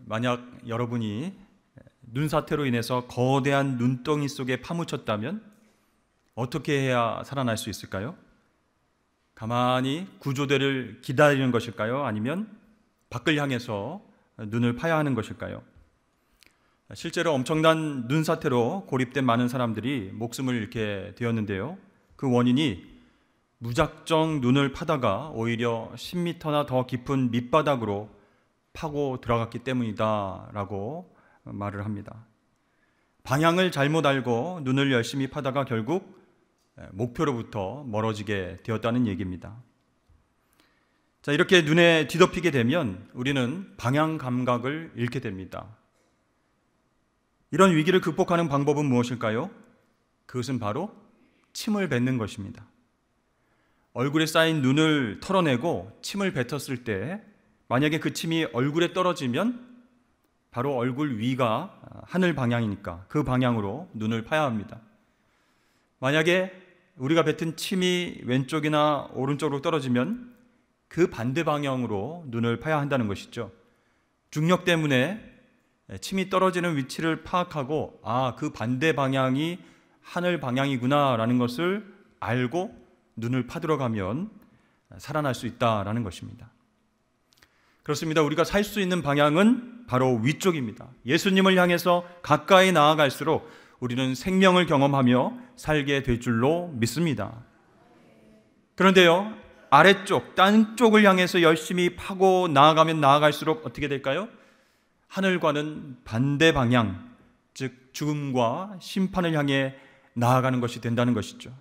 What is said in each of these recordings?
만약 여러분이 눈사태로 인해서 거대한 눈덩이 속에 파묻혔다면 어떻게 해야 살아날 수 있을까요? 가만히 구조대를 기다리는 것일까요? 아니면 밖을 향해서 눈을 파야 하는 것일까요? 실제로 엄청난 눈사태로 고립된 많은 사람들이 목숨을 잃게 되었는데요. 그 원인이 무작정 눈을 파다가 오히려 10m나 더 깊은 밑바닥으로 파고 들어갔기 때문이다라고 말을 합니다. 방향을 잘못 알고 눈을 열심히 파다가 결국 목표로부터 멀어지게 되었다는 얘기입니다. 자, 이렇게 눈에 뒤덮이게 되면 우리는 방향 감각을 잃게 됩니다. 이런 위기를 극복하는 방법은 무엇일까요? 그것은 바로 침을 뱉는 것입니다. 얼굴에 쌓인 눈을 털어내고 침을 뱉었을 때 만약에 그 침이 얼굴에 떨어지면 바로 얼굴 위가 하늘 방향이니까 그 방향으로 눈을 파야 합니다. 만약에 우리가 뱉은 침이 왼쪽이나 오른쪽으로 떨어지면 그 반대 방향으로 눈을 파야 한다는 것이죠. 중력 때문에 침이 떨어지는 위치를 파악하고 그 반대 방향이 하늘 방향이구나 라는 것을 알고 눈을 파들어 가면 살아날 수 있다라는 것입니다. 그렇습니다. 우리가 살 수 있는 방향은 바로 위쪽입니다. 예수님을 향해서 가까이 나아갈수록 우리는 생명을 경험하며 살게 될 줄로 믿습니다. 그런데요, 아래쪽, 딴 쪽을 향해서 열심히 파고 나아가면 나아갈수록 어떻게 될까요? 하늘과는 반대 방향, 즉 죽음과 심판을 향해 나아가는 것이 된다는 것이죠.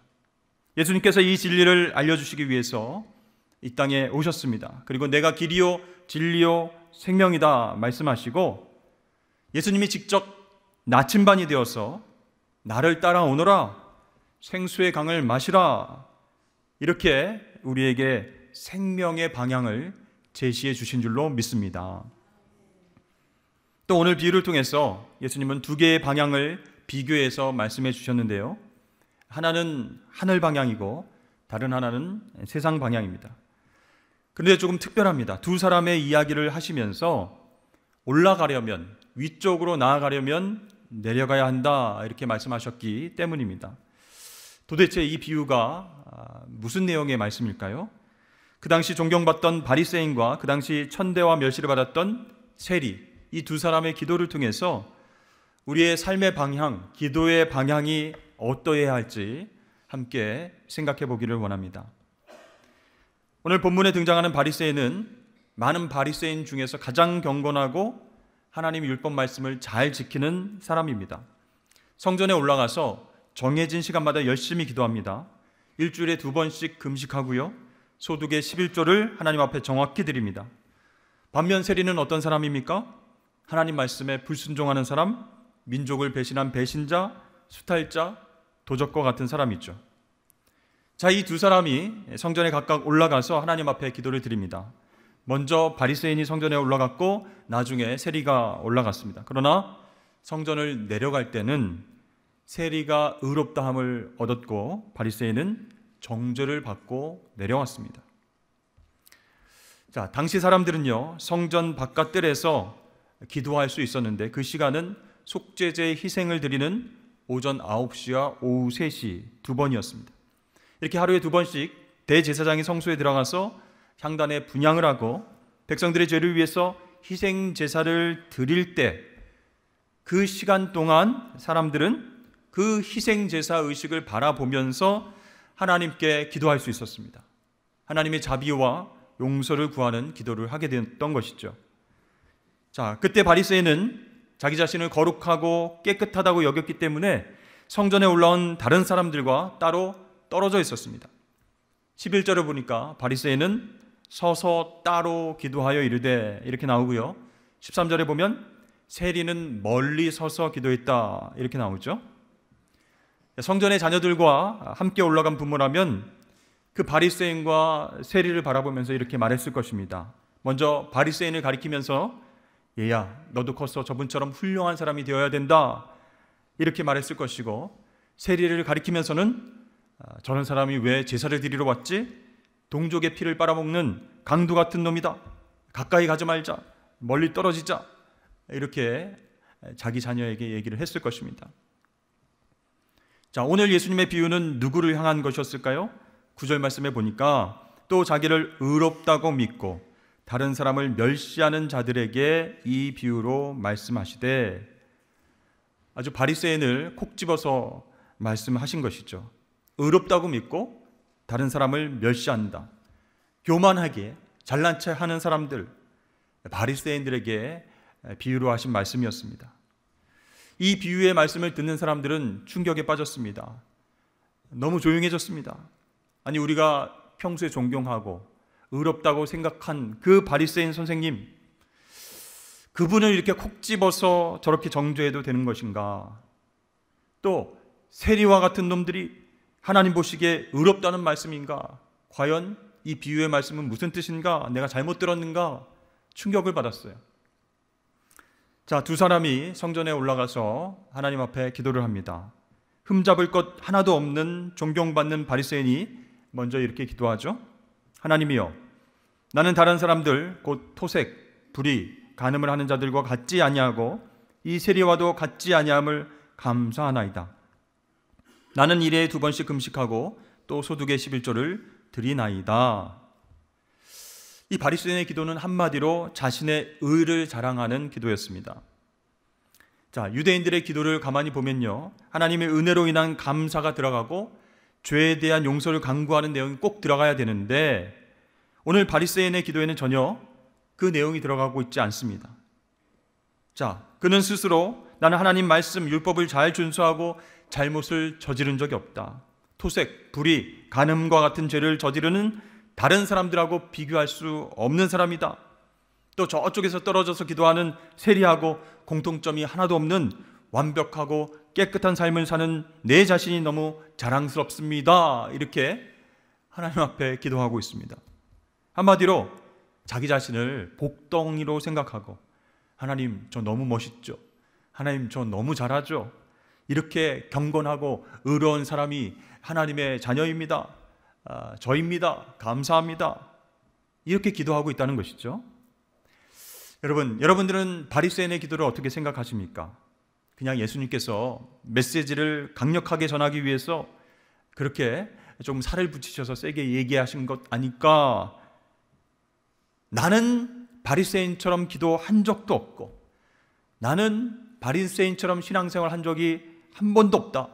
예수님께서 이 진리를 알려주시기 위해서 이 땅에 오셨습니다. 그리고 내가 길이요 진리요 생명이다 말씀하시고 예수님이 직접 나침반이 되어서 나를 따라오너라, 생수의 강을 마시라, 이렇게 우리에게 생명의 방향을 제시해 주신 줄로 믿습니다. 또 오늘 비유를 통해서 예수님은 두 개의 방향을 비교해서 말씀해 주셨는데요. 하나는 하늘 방향이고 다른 하나는 세상 방향입니다. 그런데 조금 특별합니다. 두 사람의 이야기를 하시면서 올라가려면, 위쪽으로 나아가려면 내려가야 한다 이렇게 말씀하셨기 때문입니다. 도대체 이 비유가 무슨 내용의 말씀일까요? 그 당시 존경받던 바리새인과 그 당시 천대와 멸시를 받았던 세리, 이 두 사람의 기도를 통해서 우리의 삶의 방향, 기도의 방향이 어떠해야 할지 함께 생각해 보기를 원합니다. 오늘 본문에 등장하는 바리새인은 많은 바리새인 중에서 가장 경건하고 하나님 율법 말씀을 잘 지키는 사람입니다. 성전에 올라가서 정해진 시간마다 열심히 기도합니다. 일주일에 2번씩 금식하고요, 소득의 11조를 하나님 앞에 정확히 드립니다. 반면 세리는 어떤 사람입니까? 하나님 말씀에 불순종하는 사람, 민족을 배신한 배신자, 수탈자, 도적과 같은 사람이죠. 자, 이 두 사람이 성전에 각각 올라가서 하나님 앞에 기도를 드립니다. 먼저 바리새인이 성전에 올라갔고 나중에 세리가 올라갔습니다. 그러나 성전을 내려갈 때는 세리가 의롭다함을 얻었고 바리새인은 정죄를 받고 내려왔습니다. 자, 당시 사람들은요, 성전 바깥뜰에서 기도할 수 있었는데 그 시간은 속죄제의 희생을 드리는 오전 9시와 오후 3시 2번이었습니다. 이렇게 하루에 2번씩 대제사장이 성소에 들어가서 향단에 분향을 하고 백성들의 죄를 위해서 희생 제사를 드릴 때 그 시간 동안 사람들은 그 희생 제사 의식을 바라보면서 하나님께 기도할 수 있었습니다. 하나님의 자비와 용서를 구하는 기도를 하게 됐던 것이죠. 자, 그때 바리새인은 자기 자신을 거룩하고 깨끗하다고 여겼기 때문에 성전에 올라온 다른 사람들과 따로 떨어져 있었습니다. 11절을 보니까 바리새인은 서서 따로 기도하여 이르되 이렇게 나오고요. 13절에 보면 세리는 멀리 서서 기도했다 이렇게 나오죠. 성전의 자녀들과 함께 올라간 부모라면 그 바리새인과 세리를 바라보면서 이렇게 말했을 것입니다. 먼저 바리새인을 가리키면서 얘야, 너도 커서 저분처럼 훌륭한 사람이 되어야 된다 이렇게 말했을 것이고, 세리를 가리키면서는 저런 사람이 왜 제사를 드리러 왔지? 동족의 피를 빨아먹는 강도 같은 놈이다. 가까이 가지 말자. 멀리 떨어지자. 이렇게 자기 자녀에게 얘기를 했을 것입니다. 자, 오늘 예수님의 비유는 누구를 향한 것이었을까요? 9절 말씀에 보니까 또 자기를 의롭다고 믿고 다른 사람을 멸시하는 자들에게 이 비유로 말씀하시되, 아주 바리새인을 콕 집어서 말씀하신 것이죠. 의롭다고 믿고 다른 사람을 멸시한다. 교만하게 잘난 체 하는 사람들, 바리새인들에게 비유로 하신 말씀이었습니다. 이 비유의 말씀을 듣는 사람들은 충격에 빠졌습니다. 너무 조용해졌습니다. 아니, 우리가 평소에 존경하고 의롭다고 생각한 그 바리새인 선생님, 그분을 이렇게 콕 집어서 저렇게 정죄해도 되는 것인가? 또 세리와 같은 놈들이 하나님 보시기에 의롭다는 말씀인가? 과연 이 비유의 말씀은 무슨 뜻인가? 내가 잘못 들었는가? 충격을 받았어요. 자, 두 사람이 성전에 올라가서 하나님 앞에 기도를 합니다. 흠잡을 것 하나도 없는 존경받는 바리새인이 먼저 이렇게 기도하죠. 하나님이여, 나는 다른 사람들 곧 토색, 불의, 간음을 하는 자들과 같지 아니하고 이 세리와도 같지 아니함을 감사하나이다. 나는 일에 2번씩 금식하고 또 소득의 11조를 드리나이다. 이 바리새인의 기도는 한마디로 자신의 의를 자랑하는 기도였습니다. 자, 유대인들의 기도를 가만히 보면요, 하나님의 은혜로 인한 감사가 들어가고 죄에 대한 용서를 간구하는 내용이 꼭 들어가야 되는데, 오늘 바리새인의 기도에는 전혀 그 내용이 들어가고 있지 않습니다. 자, 그는 스스로 나는 하나님 말씀 율법을 잘 준수하고 잘못을 저지른 적이 없다. 토색, 불의, 간음과 같은 죄를 저지르는 다른 사람들하고 비교할 수 없는 사람이다. 또 저쪽에서 떨어져서 기도하는 세리하고 공통점이 하나도 없는 완벽하고 깨끗한 삶을 사는 내 자신이 너무 자랑스럽습니다. 이렇게 하나님 앞에 기도하고 있습니다. 한마디로 자기 자신을 복덩이로 생각하고, 하나님 저 너무 멋있죠? 하나님 저 너무 잘하죠? 이렇게 경건하고 의로운 사람이 하나님의 자녀입니다. 저입니다. 감사합니다. 이렇게 기도하고 있다는 것이죠. 여러분들은 바리새인의 기도를 어떻게 생각하십니까? 그냥 예수님께서 메시지를 강력하게 전하기 위해서 그렇게 좀 살을 붙이셔서 세게 얘기하신 것 아닐까? 나는 바리새인처럼 기도한 적도 없고, 나는 바리새인처럼 신앙생활 한 적이 한 번도 없다.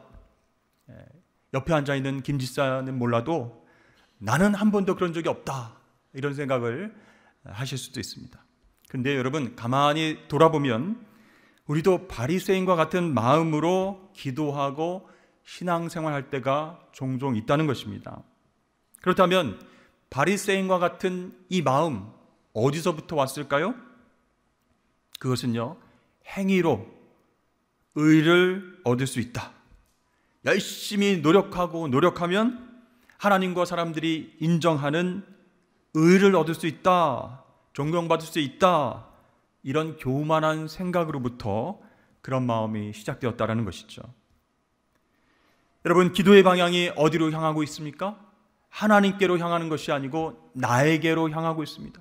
옆에 앉아있는 김 지사는 몰라도 나는 한 번도 그런 적이 없다. 이런 생각을 하실 수도 있습니다. 그런데 여러분, 가만히 돌아보면 우리도 바리새인과 같은 마음으로 기도하고 신앙생활 할 때가 종종 있다는 것입니다. 그렇다면 바리새인과 같은 이 마음 어디서부터 왔을까요? 그것은요, 행위로 의를 얻을 수 있다. 열심히 노력하면 하나님과 사람들이 인정하는 의를 얻을 수 있다. 존경받을 수 있다. 이런 교만한 생각으로부터 그런 마음이 시작되었다는 것이죠. 여러분, 기도의 방향이 어디로 향하고 있습니까? 하나님께로 향하는 것이 아니고 나에게로 향하고 있습니다.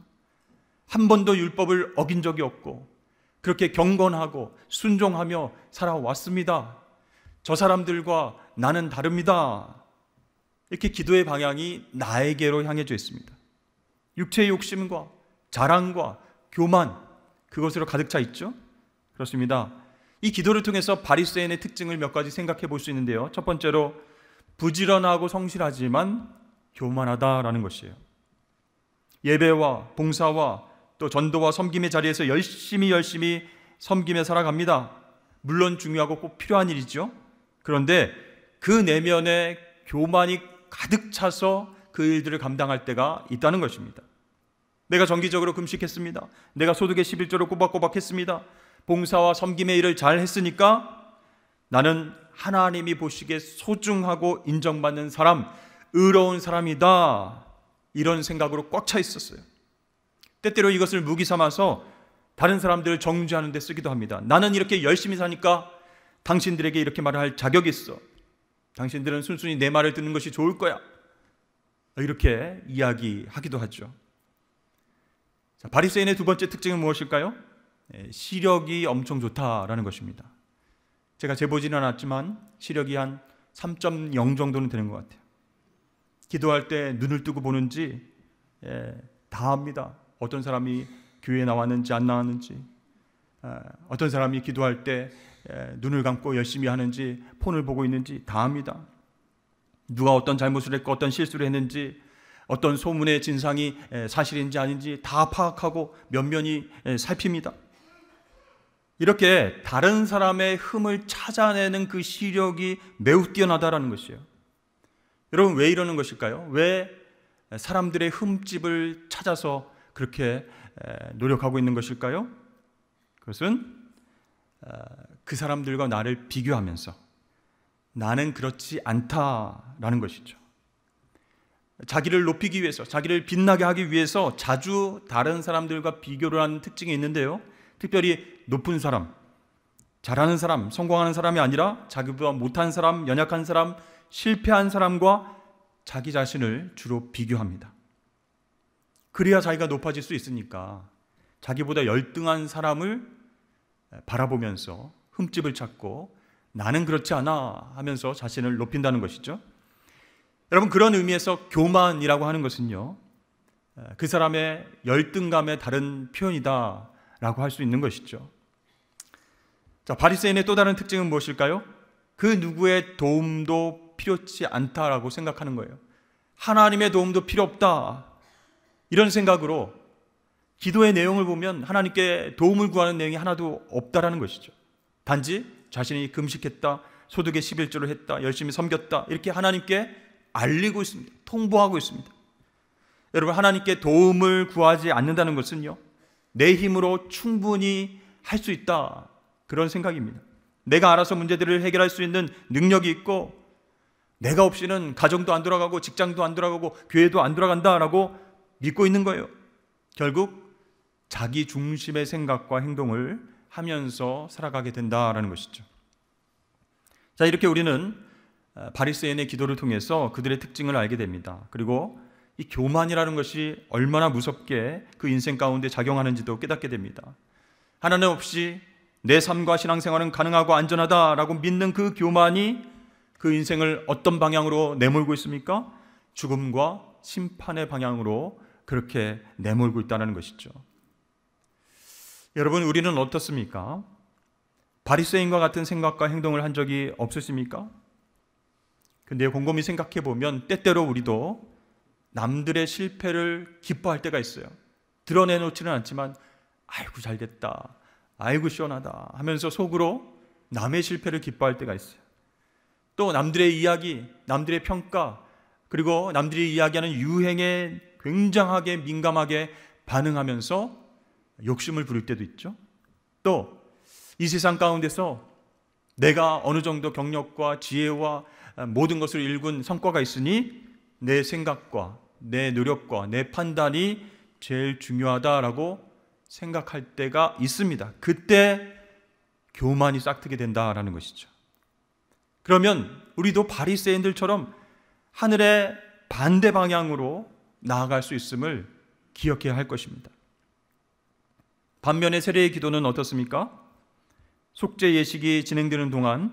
한 번도 율법을 어긴 적이 없고 그렇게 경건하고 순종하며 살아왔습니다. 저 사람들과 나는 다릅니다. 이렇게 기도의 방향이 나에게로 향해져 있습니다. 육체의 욕심과 자랑과 교만, 그것으로 가득 차 있죠? 그렇습니다. 이 기도를 통해서 바리새인의 특징을 몇 가지 생각해 볼 수 있는데요. 첫 번째로, 부지런하고 성실하지만 교만하다라는 것이에요. 예배와 봉사와 또 전도와 섬김의 자리에서 열심히 섬김에 살아갑니다. 물론 중요하고 꼭 필요한 일이죠. 그런데 그 내면에 교만이 가득 차서 그 일들을 감당할 때가 있다는 것입니다. 내가 정기적으로 금식했습니다. 내가 소득의 11조를 꼬박꼬박 했습니다. 봉사와 섬김의 일을 잘 했으니까 나는 하나님이 보시기에 소중하고 인정받는 사람, 의로운 사람이다. 이런 생각으로 꽉 차 있었어요. 때때로 이것을 무기 삼아서 다른 사람들을 정죄하는 데 쓰기도 합니다. 나는 이렇게 열심히 사니까 당신들에게 이렇게 말을 할 자격이 있어. 당신들은 순순히 내 말을 듣는 것이 좋을 거야. 이렇게 이야기하기도 하죠. 자, 바리새인의 두 번째 특징은 무엇일까요? 시력이 엄청 좋다라는 것입니다. 제가 재보지는 않았지만 시력이 한 3.0 정도는 되는 것 같아요. 기도할 때 눈을 뜨고 보는지 다 압니다. 어떤 사람이 교회에 나왔는지 안 나왔는지, 어떤 사람이 기도할 때 눈을 감고 열심히 하는지 폰을 보고 있는지 다 압니다. 누가 어떤 잘못을 했고 어떤 실수를 했는지, 어떤 소문의 진상이 사실인지 아닌지 다 파악하고 면면히 살핍니다. 이렇게 다른 사람의 흠을 찾아내는 그 시력이 매우 뛰어나다라는 것이에요. 여러분, 왜 이러는 것일까요? 왜 사람들의 흠집을 찾아서 그렇게 노력하고 있는 것일까요? 그것은 그 사람들과 나를 비교하면서 나는 그렇지 않다라는 것이죠. 자기를 높이기 위해서, 자기를 빛나게 하기 위해서 자주 다른 사람들과 비교를 하는 특징이 있는데요, 특별히 높은 사람, 잘하는 사람, 성공하는 사람이 아니라 자기보다 못한 사람, 연약한 사람, 실패한 사람과 자기 자신을 주로 비교합니다. 그래야 자기가 높아질 수 있으니까 자기보다 열등한 사람을 바라보면서 흠집을 찾고 나는 그렇지 않아 하면서 자신을 높인다는 것이죠. 여러분, 그런 의미에서 교만이라고 하는 것은요, 그 사람의 열등감의 다른 표현이다라고 할 수 있는 것이죠. 자, 바리새인의 또 다른 특징은 무엇일까요? 그 누구의 도움도 필요치 않다라고 생각하는 거예요. 하나님의 도움도 필요 없다, 이런 생각으로 기도의 내용을 보면 하나님께 도움을 구하는 내용이 하나도 없다라는 것이죠. 단지 자신이 금식했다, 소득의 11조를 했다, 열심히 섬겼다, 이렇게 하나님께 알리고 있습니다. 통보하고 있습니다. 여러분, 하나님께 도움을 구하지 않는다는 것은요, 내 힘으로 충분히 할 수 있다, 그런 생각입니다. 내가 알아서 문제들을 해결할 수 있는 능력이 있고, 내가 없이는 가정도 안 돌아가고 직장도 안 돌아가고 교회도 안 돌아간다라고 믿고 있는 거예요. 결국 자기 중심의 생각과 행동을 하면서 살아가게 된다라는 것이죠. 자, 이렇게 우리는 바리새인의 기도를 통해서 그들의 특징을 알게 됩니다. 그리고 이 교만이라는 것이 얼마나 무섭게 그 인생 가운데 작용하는지도 깨닫게 됩니다. 하나님 없이 내 삶과 신앙생활은 가능하고 안전하다라고 믿는 그 교만이 그 인생을 어떤 방향으로 내몰고 있습니까? 죽음과 심판의 방향으로 그렇게 내몰고 있다는 것이죠. 여러분, 우리는 어떻습니까? 바리새인과 같은 생각과 행동을 한 적이 없으십니까? 근데 곰곰이 생각해 보면 때때로 우리도 남들의 실패를 기뻐할 때가 있어요. 드러내놓지는 않지만 아이고 잘됐다, 아이고 시원하다 하면서 속으로 남의 실패를 기뻐할 때가 있어요. 또 남들의 이야기, 남들의 평가, 그리고 남들이 이야기하는 유행에 굉장하게 민감하게 반응하면서 욕심을 부릴 때도 있죠. 또 이 세상 가운데서 내가 어느 정도 경력과 지혜와 모든 것을 일군 성과가 있으니 내 생각과 내 노력과 내 판단이 제일 중요하다라고 생각할 때가 있습니다. 그때 교만이 싹트게 된다라는 것이죠. 그러면 우리도 바리새인들처럼 하늘의 반대 방향으로 나아갈 수 있음을 기억해야 할 것입니다. 반면에 세리의 기도는 어떻습니까? 속죄 예식이 진행되는 동안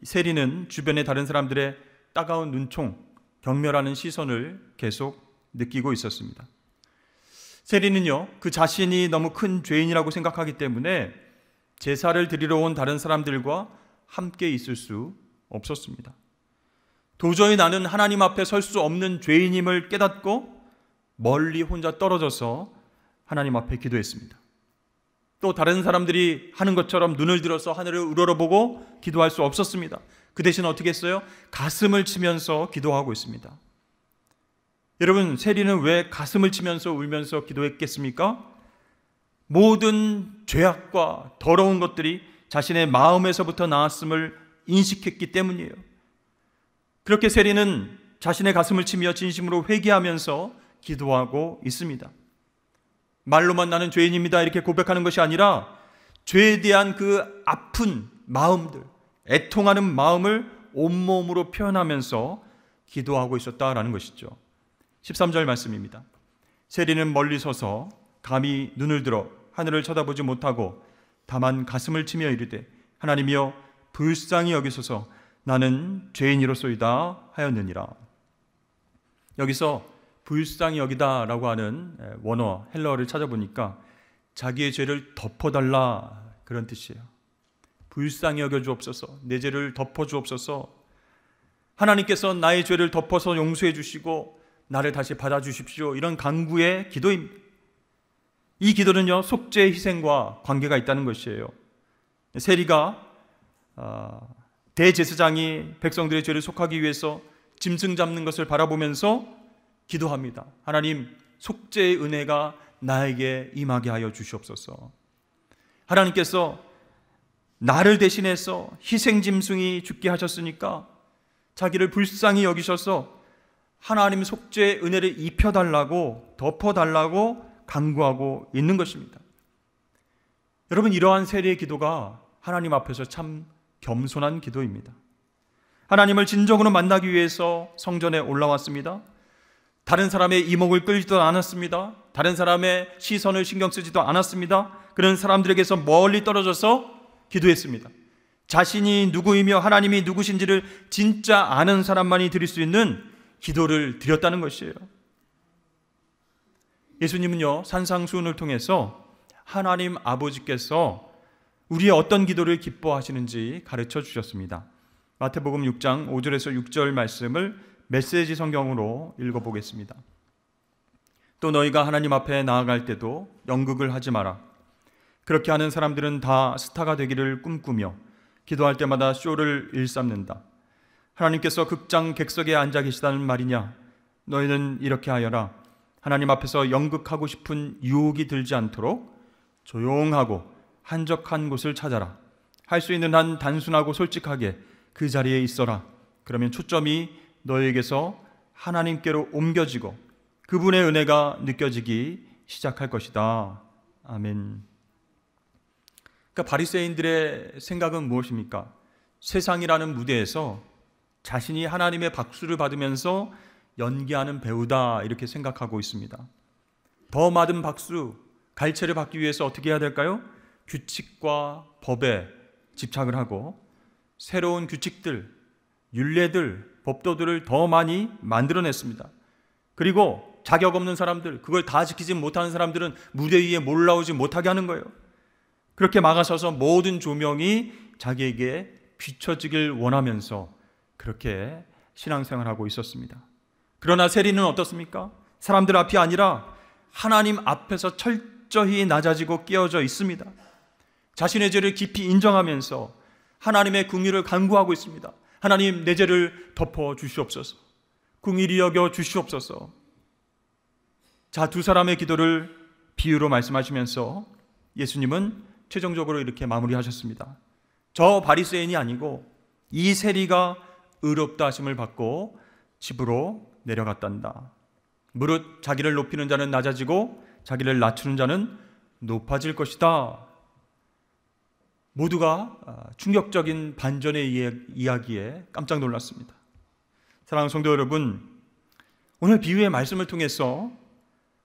세리는 주변의 다른 사람들의 따가운 눈총, 경멸하는 시선을 계속 느끼고 있었습니다. 세리는요, 그 자신이 너무 큰 죄인이라고 생각하기 때문에 제사를 드리러 온 다른 사람들과 함께 있을 수 없었습니다. 도저히 나는 하나님 앞에 설 수 없는 죄인임을 깨닫고 멀리 혼자 떨어져서 하나님 앞에 기도했습니다. 또 다른 사람들이 하는 것처럼 눈을 들어서 하늘을 우러러보고 기도할 수 없었습니다. 그 대신 어떻게 했어요? 가슴을 치면서 기도하고 있습니다. 여러분, 세리는 왜 가슴을 치면서 울면서 기도했겠습니까? 모든 죄악과 더러운 것들이 자신의 마음에서부터 나왔음을 인식했기 때문이에요. 그렇게 세리는 자신의 가슴을 치며 진심으로 회개하면서 기도하고 있습니다. 말로만 나는 죄인입니다 이렇게 고백하는 것이 아니라 죄에 대한 그 아픈 마음들, 애통하는 마음을 온몸으로 표현하면서 기도하고 있었다라는 것이죠. 13절 말씀입니다. 세리는 멀리 서서 감히 눈을 들어 하늘을 쳐다보지 못하고 다만 가슴을 치며 이르되 하나님이여 불쌍히 여기소서 나는 죄인이로소이다 하였느니라. 여기서 불쌍히 여기다라고 하는 원어 헬라어를 찾아보니까 자기의 죄를 덮어달라 그런 뜻이에요. 불쌍히 여겨 주옵소서, 내 죄를 덮어 주옵소서. 하나님께서 나의 죄를 덮어서 용서해 주시고 나를 다시 받아 주십시오, 이런 간구의 기도입니다. 이 기도는요, 속죄의 희생과 관계가 있다는 것이에요. 세리가 대제사장이 백성들의 죄를 속하기 위해서 짐승 잡는 것을 바라보면서 기도합니다. 하나님, 속죄의 은혜가 나에게 임하게 하여 주시옵소서. 하나님께서 나를 대신해서 희생 짐승이 죽게 하셨으니까 자기를 불쌍히 여기셔서 하나님 속죄의 은혜를 입혀달라고, 덮어달라고 간구하고 있는 것입니다. 여러분, 이러한 세리의 기도가 하나님 앞에서 참 겸손한 기도입니다. 하나님을 진정으로 만나기 위해서 성전에 올라왔습니다. 다른 사람의 이목을 끌지도 않았습니다. 다른 사람의 시선을 신경 쓰지도 않았습니다. 그런 사람들에게서 멀리 떨어져서 기도했습니다. 자신이 누구이며 하나님이 누구신지를 진짜 아는 사람만이 드릴 수 있는 기도를 드렸다는 것이에요. 예수님은요, 산상수훈을 통해서 하나님 아버지께서 우리의 어떤 기도를 기뻐하시는지 가르쳐 주셨습니다. 마태복음 6장 5절에서 6절 말씀을 메시지 성경으로 읽어보겠습니다. 또 너희가 하나님 앞에 나아갈 때도 연극을 하지 마라. 그렇게 하는 사람들은 다 스타가 되기를 꿈꾸며 기도할 때마다 쇼를 일삼는다. 하나님께서 극장 객석에 앉아 계시다는 말이냐? 너희는 이렇게 하여라. 하나님 앞에서 연극하고 싶은 유혹이 들지 않도록 조용하고 한적한 곳을 찾아라. 할 수 있는 한 단순하고 솔직하게 그 자리에 있어라. 그러면 초점이 너희에게서 하나님께로 옮겨지고 그분의 은혜가 느껴지기 시작할 것이다. 아멘. 그러니까 바리새인들의 생각은 무엇입니까? 세상이라는 무대에서 자신이 하나님의 박수를 받으면서 연기하는 배우다, 이렇게 생각하고 있습니다. 더 많은 박수, 갈채를 받기 위해서 어떻게 해야 될까요? 규칙과 법에 집착을 하고 새로운 규칙들, 율례들, 법도들을 더 많이 만들어냈습니다. 그리고 자격 없는 사람들, 그걸 다 지키지 못하는 사람들은 무대 위에 올라오지 못하게 하는 거예요. 그렇게 막아서서 모든 조명이 자기에게 비춰지길 원하면서 그렇게 신앙생활하고 있었습니다. 그러나 세리는 어떻습니까? 사람들 앞이 아니라 하나님 앞에서 철저히 낮아지고 끼어져 있습니다. 자신의 죄를 깊이 인정하면서 하나님의 긍휼을 간구하고 있습니다. 하나님, 내 죄를 덮어 주시옵소서. 긍휼히 여겨 주시옵소서. 자, 두 사람의 기도를 비유로 말씀하시면서 예수님은 최종적으로 이렇게 마무리하셨습니다. 저 바리새인이 아니고 이 세리가 의롭다 하심을 받고 집으로 내려갔단다. 무릇 자기를 높이는 자는 낮아지고 자기를 낮추는 자는 높아질 것이다. 모두가 충격적인 반전의 이야기에 깜짝 놀랐습니다. 사랑하는 성도 여러분, 오늘 비유의 말씀을 통해서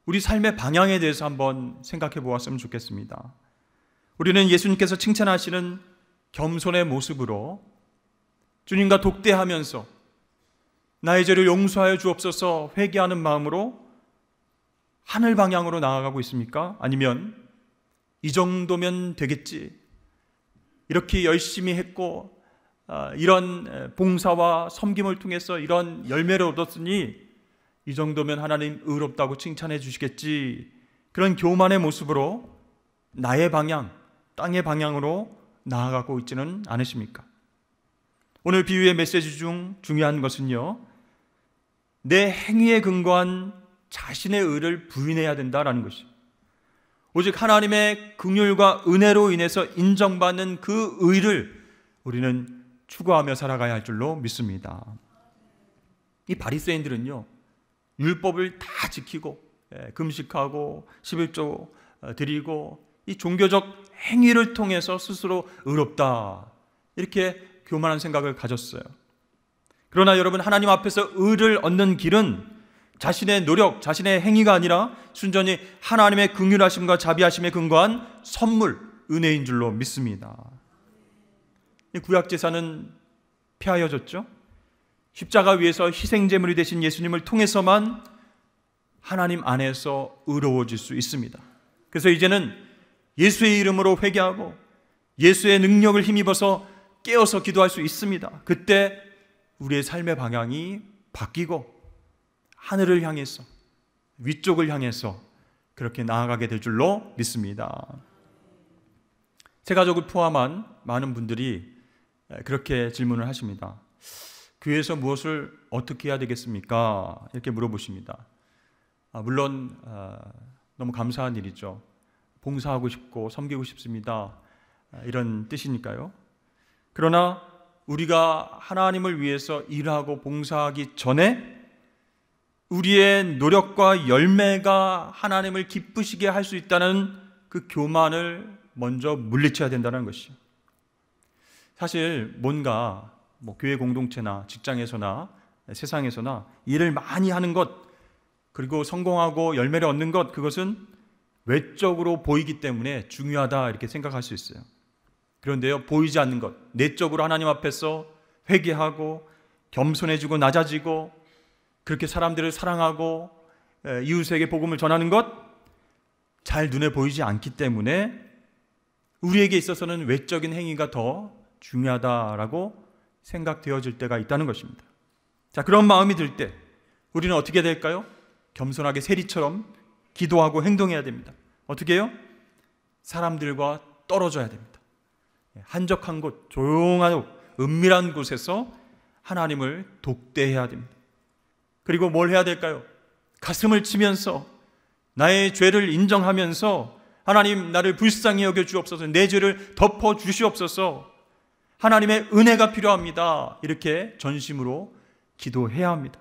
우리 삶의 방향에 대해서 한번 생각해 보았으면 좋겠습니다. 우리는 예수님께서 칭찬하시는 겸손의 모습으로 주님과 독대하면서 나의 죄를 용서하여 주옵소서 회개하는 마음으로 하늘 방향으로 나아가고 있습니까? 아니면 이 정도면 되겠지, 이렇게 열심히 했고 이런 봉사와 섬김을 통해서 이런 열매를 얻었으니 이 정도면 하나님 의롭다고 칭찬해 주시겠지, 그런 교만의 모습으로 나의 방향, 땅의 방향으로 나아가고 있지는 않으십니까? 오늘 비유의 메시지 중 중요한 것은요, 내 행위에 근거한 자신의 의를 부인해야 된다라는 것입니다. 오직 하나님의 긍휼과 은혜로 인해서 인정받는 그 의를 우리는 추구하며 살아가야 할 줄로 믿습니다. 이 바리새인들은요, 율법을 다 지키고 금식하고 11조 드리고 이 종교적 행위를 통해서 스스로 의롭다, 이렇게 교만한 생각을 가졌어요. 그러나 여러분, 하나님 앞에서 의를 얻는 길은 자신의 노력, 자신의 행위가 아니라 순전히 하나님의 긍휼하심과 자비하심에 근거한 선물, 은혜인 줄로 믿습니다. 구약제사는 폐하여졌죠. 십자가 위에서 희생제물이 되신 예수님을 통해서만 하나님 안에서 의로워질 수 있습니다. 그래서 이제는 예수의 이름으로 회개하고 예수의 능력을 힘입어서 깨어서 기도할 수 있습니다. 그때 우리의 삶의 방향이 바뀌고 하늘을 향해서, 위쪽을 향해서 그렇게 나아가게 될 줄로 믿습니다. 제 가족을 포함한 많은 분들이 그렇게 질문을 하십니다. 교회에서 무엇을 어떻게 해야 되겠습니까? 이렇게 물어보십니다. 물론 너무 감사한 일이죠. 봉사하고 싶고 섬기고 싶습니다. 이런 뜻이니까요. 그러나 우리가 하나님을 위해서 일하고 봉사하기 전에 우리의 노력과 열매가 하나님을 기쁘시게 할 수 있다는 그 교만을 먼저 물리쳐야 된다는 것이죠. 사실 뭔가 교회 공동체나 직장에서나 세상에서나 일을 많이 하는 것, 그리고 성공하고 열매를 얻는 것, 그것은 외적으로 보이기 때문에 중요하다 이렇게 생각할 수 있어요. 그런데요, 보이지 않는 것, 내적으로 하나님 앞에서 회개하고 겸손해지고 낮아지고 그렇게 사람들을 사랑하고 이웃에게 복음을 전하는 것, 잘 눈에 보이지 않기 때문에 우리에게 있어서는 외적인 행위가 더 중요하다라고 생각되어질 때가 있다는 것입니다. 자, 그런 마음이 들 때 우리는 어떻게 될까요? 겸손하게 세리처럼 기도하고 행동해야 됩니다. 어떻게 해요? 사람들과 떨어져야 됩니다. 한적한 곳, 조용하고 은밀한 곳에서 하나님을 독대해야 됩니다. 그리고 뭘 해야 될까요? 가슴을 치면서 나의 죄를 인정하면서 하나님, 나를 불쌍히 여겨 주옵소서, 내 죄를 덮어 주시옵소서, 하나님의 은혜가 필요합니다, 이렇게 전심으로 기도해야 합니다.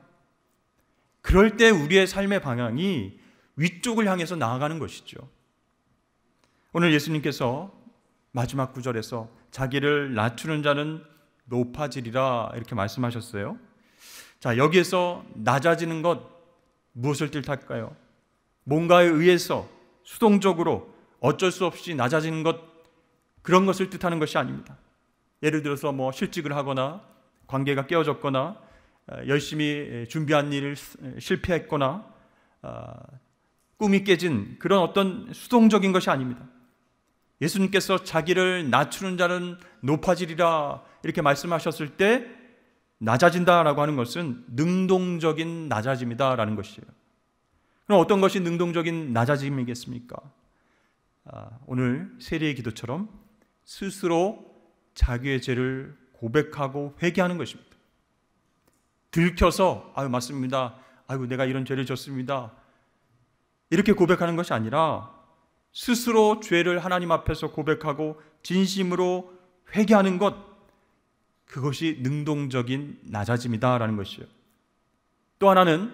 그럴 때 우리의 삶의 방향이 위쪽을 향해서 나아가는 것이죠. 오늘 예수님께서 마지막 구절에서 자기를 낮추는 자는 높아지리라 이렇게 말씀하셨어요. 자, 여기에서 낮아지는 것, 무엇을 뜻할까요? 뭔가에 의해서 수동적으로 어쩔 수 없이 낮아지는 것, 그런 것을 뜻하는 것이 아닙니다. 예를 들어서 실직을 하거나 관계가 깨어졌거나 열심히 준비한 일을 실패했거나 꿈이 깨진 그런 어떤 수동적인 것이 아닙니다. 예수님께서 자기를 낮추는 자는 높아지리라 이렇게 말씀하셨을 때 낮아진다라고 하는 것은 능동적인 낮아짐이다라는 것이에요. 그럼 어떤 것이 능동적인 낮아짐이겠습니까? 오늘 세리의 기도처럼 스스로 자기의 죄를 고백하고 회개하는 것입니다. 들켜서 맞습니다, 내가 이런 죄를 졌습니다, 이렇게 고백하는 것이 아니라 스스로 죄를 하나님 앞에서 고백하고 진심으로 회개하는 것, 그것이 능동적인 낮아짐이다라는 것이에요. 또 하나는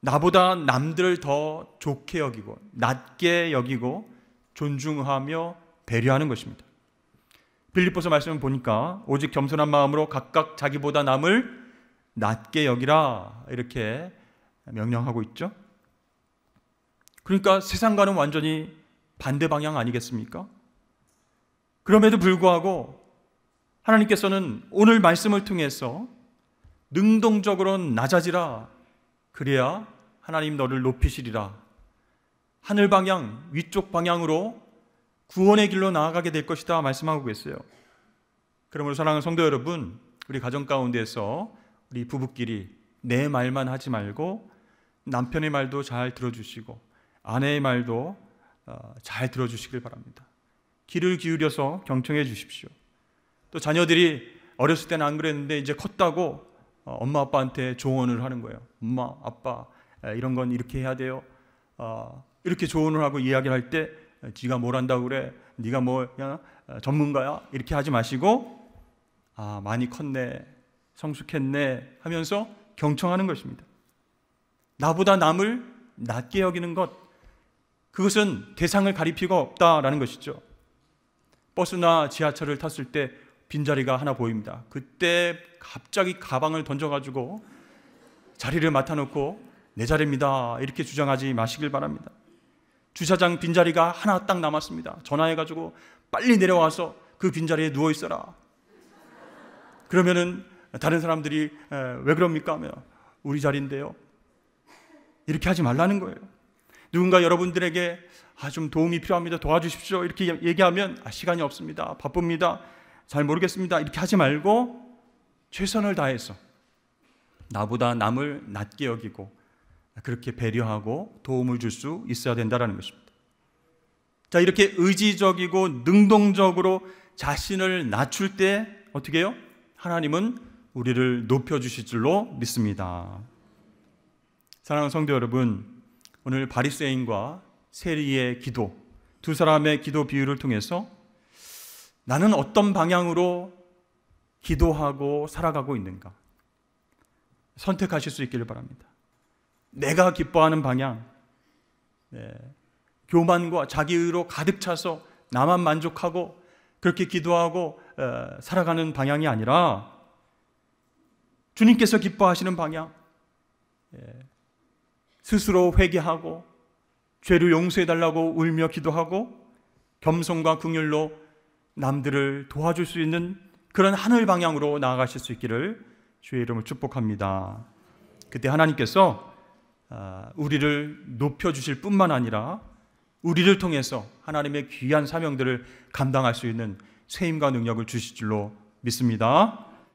나보다 남들을 더 좋게 여기고 낮게 여기고 존중하며 배려하는 것입니다. 빌립보서 말씀을 보니까 오직 겸손한 마음으로 각각 자기보다 남을 낮게 여기라 이렇게 명령하고 있죠. 그러니까 세상과는 완전히 반대 방향 아니겠습니까? 그럼에도 불구하고 하나님께서는 오늘 말씀을 통해서 능동적으로 낮아지라, 그래야 하나님 너를 높이시리라, 하늘 방향, 위쪽 방향으로 구원의 길로 나아가게 될 것이다 말씀하고 계세요. 그러므로 사랑하는 성도 여러분, 우리 가정 가운데서 우리 부부끼리 내 말만 하지 말고 남편의 말도 잘 들어주시고 아내의 말도 잘 들어주시길 바랍니다. 귀를 기울여서 경청해 주십시오. 또 자녀들이 어렸을 때는 안 그랬는데 이제 컸다고 엄마 아빠한테 조언을 하는 거예요. 엄마 아빠 이런 건 이렇게 해야 돼요, 이렇게 조언을 하고 이야기를 할 때 네가 뭘 한다고 그래, 네가 뭐야, 전문가야, 이렇게 하지 마시고 많이 컸네, 성숙했네 하면서 경청하는 것입니다. 나보다 남을 낮게 여기는 것, 그것은 대상을 가릴 필요가 없다라는 것이죠. 버스나 지하철을 탔을 때 빈자리가 하나 보입니다. 그때 갑자기 가방을 던져가지고 자리를 맡아놓고 내 자리입니다. 이렇게 주장하지 마시길 바랍니다. 주차장 빈자리가 하나 딱 남았습니다. 전화해가지고 빨리 내려와서 그 빈자리에 누워 있어라. 그러면은 다른 사람들이 왜 그럽니까? 하면 우리 자리인데요. 이렇게 하지 말라는 거예요. 누군가 여러분들에게 좀 도움이 필요합니다. 도와주십시오. 이렇게 얘기하면 시간이 없습니다. 바쁩니다. 잘 모르겠습니다. 이렇게 하지 말고 최선을 다해서 나보다 남을 낮게 여기고 그렇게 배려하고 도움을 줄 수 있어야 된다는 것입니다. 자, 이렇게 의지적이고 능동적으로 자신을 낮출 때 어떻게 해요? 하나님은 우리를 높여주실 줄로 믿습니다. 사랑하는 성도 여러분, 오늘 바리새인과 세리의 기도, 두 사람의 기도 비유를 통해서 나는 어떤 방향으로 기도하고 살아가고 있는가 선택하실 수 있기를 바랍니다. 내가 기뻐하는 방향, 교만과 자기의로 가득 차서 나만 만족하고 그렇게 기도하고 살아가는 방향이 아니라 주님께서 기뻐하시는 방향, 스스로 회개하고 죄를 용서해달라고 울며 기도하고 겸손과 긍휼로 남들을 도와줄 수 있는 그런 하늘 방향으로 나아가실 수 있기를 주의 이름으로 축복합니다. 그때 하나님께서 우리를 높여주실 뿐만 아니라 우리를 통해서 하나님의 귀한 사명들을 감당할 수 있는 새 힘과 능력을 주실 줄로 믿습니다.